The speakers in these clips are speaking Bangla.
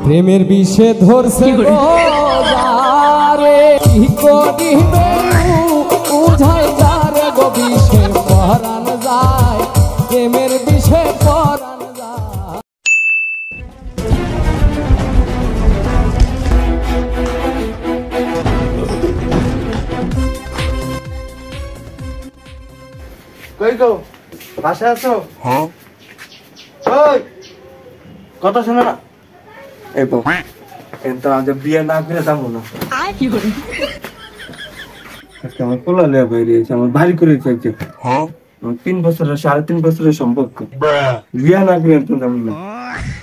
প্রেমের বিষে ধরছে যারে কি করিবে বুঝাই যারে গো বিষে পরাণ যায় প্রেমের বিষে পরাণ যায়। কই গো বাসা আছো? হ্যাঁ। ওই কথা শোনো না। এই বউ কিন্তু আজ বিয়ে না করে যাবো না। আজকে আমার পোলা লেয়া বেরিয়েছে, আমার ভারী করে চাইছে। হ্যাঁ 3 বছরের 3.5 বছরের সম্পর্ক, বিয়ে না করে তো যাবো না।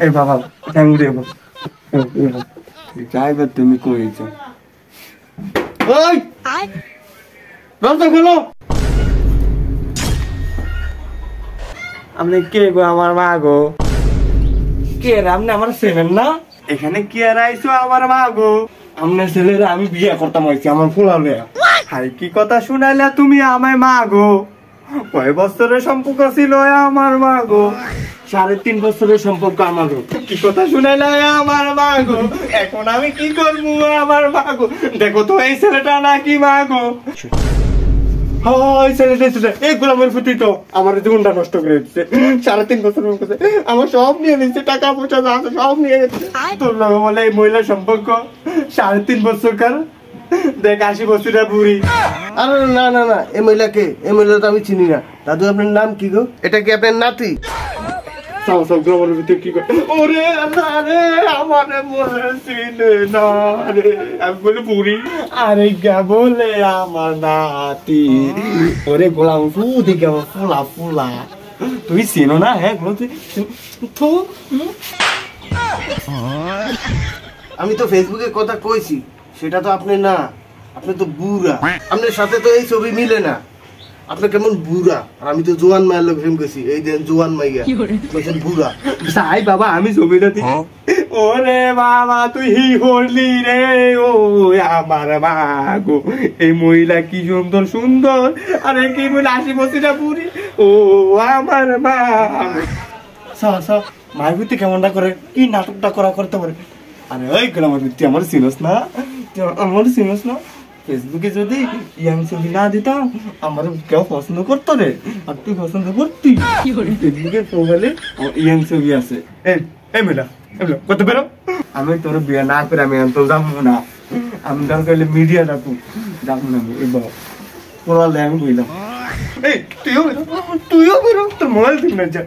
এই বাবা থ্যাংক দেবো যাইবে তুমি কইছ। ওই দরজা খোলো। আপনি কে গো? আমার মা গো। কে রে আপনি? আমার ছেলের না? এখানে কি আর আইছো? আমার মা গো। আপনার ছেলেরা আমি বিয়ে করতাম হয়েছি আমার ফুলালে। হাই কি কথা শুনাইলা তুমি আমায় মা গো? কয় বছরের সম্পর্ক ছিল আমার মা গো? 3.5 বছরের সম্পর্ক আমার গো। কি কথা শুনাইলা আমার মা গো? এখন আমি কি করবো আমার মা গো? দেখো তো এই ছেলেটা নাকি মা গো। এই গোলামের প্রতি তো আমার জীবনটা নষ্ট করে দিচ্ছে। 3.5 বছর আমার সব নিয়ে নিচ্ছে, টাকা পয়সা যা আছে সব নিয়ে গেছে। তোর লোক বলে এই মহিলা সম্পর্ক 3.5 বছরকার, দেখ 80 বছরের বুড়ি। আরে না না না, এই মহিলাকে, এই মহিলা তো আমি চিনি না। দাদু আপনার নাম কি গো? এটা কি আপনার নাতি? কি করে? ওরে রে আমারে বলে চিনে না রে। আমি বলি বুড়ি, আরে গা বলে আমার নাতি। ওরে গোলাম দিকে আমার ফুলা ফুলা, তুই চিনো না? হ্যাঁ আমি তো ফেসবুকে কথা কইছি, সেটা তো আপনি না। আপনি তো বুড়া, আপনার সাথে তো এই ছবি মিলে না। আপনি কেমন বুড়া? আমি তো জোয়ান মায়ের লোক ফেম গেছি, এই দেন জোয়ান মাইয়া বলছেন বুড়া। সাই বাবা আমি ছবিটা দিই। ওরে বাবা তুই হি হরলি রে। ও আমার মা গো, এই মহিলা কি সুন্দর সুন্দর, আরে কি মহিলা 80 বছরের বুড়ি। ও আমার মা। মায়ের ভিত্তি কেমনটা করে, কি নাটকটা করা করতে পারে। আরে ওই আমার ভিত্তি আমার চিনস না, আমার চিনস না। ফেসবুকে যদি ইয়াং ছবি না দিতাম আমার কেউ পছন্দ করতো রে, আর তুই পছন্দ করতি। ফেসবুকের প্রোফাইলে ইয়াং ছবি আছে। এই মেয়েটা কত বেরো। আমি তোর বিয়ে না করে আমি তো যাবো না। আমি দরকার হলে মিডিয়া ডাকু, যাবো না। পড়ালে আমি বললাম এই তুইও বেরো, তোর মোবাইল ঠিক না, যা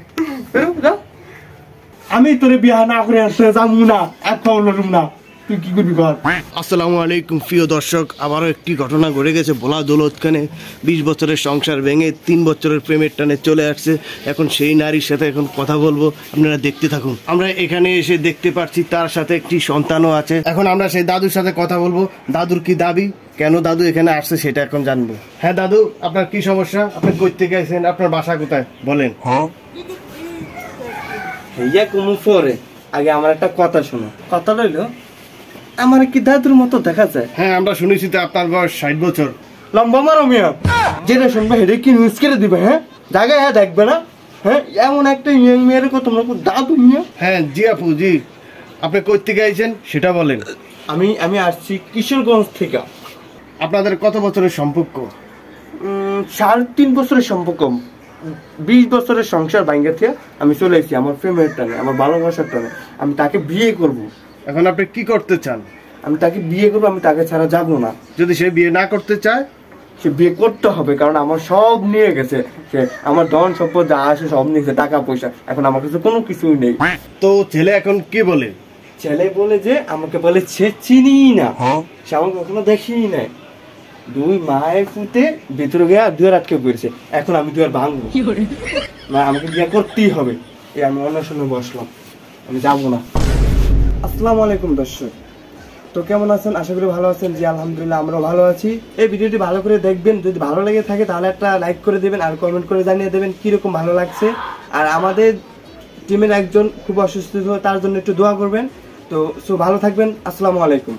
বেরো যা। আমি তোর বিয়ে না করে আসতে যাবো না, এক পাবো না। তুই কি করবি কর। আসসালামু আলাইকুম প্রিয় দর্শক, আবারও একটি ঘটনা ঘটে গেছে ভোলা দৌলতখানে। 20 বছরের সংসার ভেঙে 3 বছরের প্রেমের টানে চলে আসছে। এখন সেই নারীর সাথে এখন কথা বলবো, আপনারা দেখতে থাকুন। আমরা এখানে এসে দেখতে পাচ্ছি তার সাথে একটি সন্তানও আছে। এখন আমরা সেই দাদুর সাথে কথা বলবো। দাদুর কি দাবি, কেন দাদু এখানে আসছে সেটা এখন জানবো। হ্যাঁ দাদু, আপনার কি সমস্যা? আপনি কই থেকে আইছেন? আপনার বাসা কোথায় বলেন। হ্যাঁ কমু পরে আগে আমার একটা কথা শোনো। কথা রইলো, আমার কি দাদুর মতো দেখা যায়? হ্যাঁ আমরা শুনেছি তো আপনার বয়স 60 বছর। লম্বা মারো মিয়া, যেটা শুনবে হেডে কি নিউজ করে দিবে। হ্যাঁ জায়গায় হ্যাঁ দেখবে না। হ্যাঁ এমন একটা ইয়ং মেয়ের কথা তোমরা দাদু মিয়া। হ্যাঁ জি আপু জি, আপনি কই থেকে আইছেন সেটা বলেন। আমি আসছি কিশোরগঞ্জ থেকে। আপনাদের কত বছরের সম্পর্ক? 3.5 বছরের সম্পর্ক। 20 বছরের সংসার ভাঙ্গা থেকে আমি চলে এসেছি আমার প্রেমের টানে, আমার ভালোবাসার টানে। আমি তাকে বিয়ে করব। এখন আপনি কি করতে চান? আমি তাকে বিয়ে করবো, আমি তাকে ছাড়া যাবো না। যদি সে বিয়ে না করতে চায়? সে বিয়ে করতে হবে, কারণ আমার সব নিয়ে গেছে। সে আমার ধন সম্পদ যা আসে সব নিয়েছে, টাকা পয়সা। এখন আমার কাছে কোনো কিছুই নেই। তো ছেলে এখন কি বলে? ছেলে বলে যে আমাকে বলে সে চিনি না, সে আমাকে কখনো দেখিনি নাই। 2 মায়ের ফুটে ভেতরে গিয়ে দুয়ার আটকে পড়েছে। এখন আমি দুয়ার ভাঙবো না, আমাকে বিয়ে করতেই হবে। এই আমি অন্বেষণে বসলাম, আমি যাবো না। আসসালামু আলাইকুম দর্শক, তো কেমন আছেন? আশা করি ভালো আছেন। জি আলহামদুলিল্লাহ আমরাও ভালো আছি। এই ভিডিওটি ভালো করে দেখবেন, যদি ভালো লেগে থাকে তাহলে একটা লাইক করে দেবেন, আর কমেন্ট করে জানিয়ে দেবেন কিরকম ভালো লাগছে। আর আমাদের টিমের একজন খুব অসুস্থ, তার জন্য একটু দোয়া করবেন। তো ভালো থাকবেন। আসসালামু আলাইকুম।